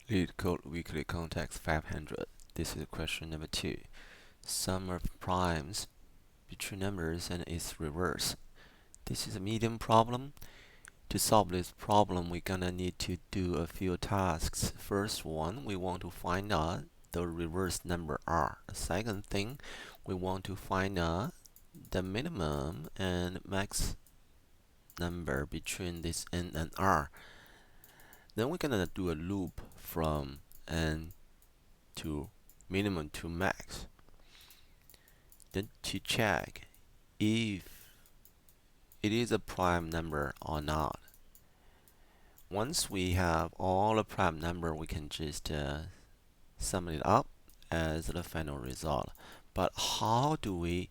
Leetcode Weekly Context 500. This is question number 2. Sum of primes between numbers and its reverse. This is a medium problem. To solve this problem, we're gonna need to do a few tasks. First one, we want to find out the reverse number r. The second thing, we want to find out the minimum and max number between this n and r. Then we're gonna do a loop from n to minimum to max. Then to check if it is a prime number or not. Once we have all the prime number, we can just sum it up as the final result. But how do we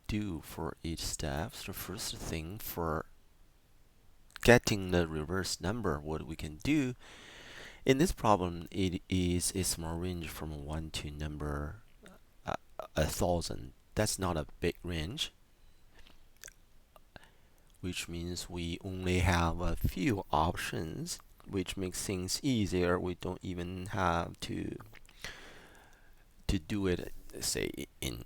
do for each step? The first thing, for getting the reverse number, what we can do in this problem, it is a small range from 1 to number 1,000. That's not a big range, which means we only have a few options, which makes things easier. We don't even have to do it, say, in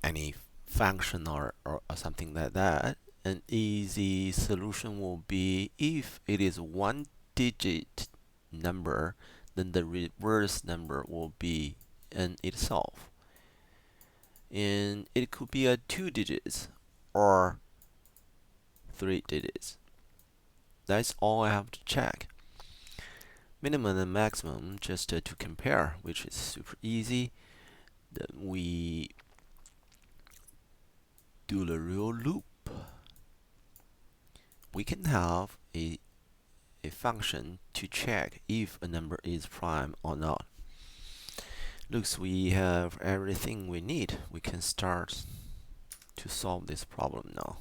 any function or something like that. An easy solution will be, if it is one digit number, then the reverse number will be n itself. And it could be a 2 digits or 3 digits. That's all I have to check. Minimum and maximum, just to compare, which is super easy. Then we do the real loop. We can have a function to check if a number is prime or not. Looks we have everything we need. We can start to solve this problem now.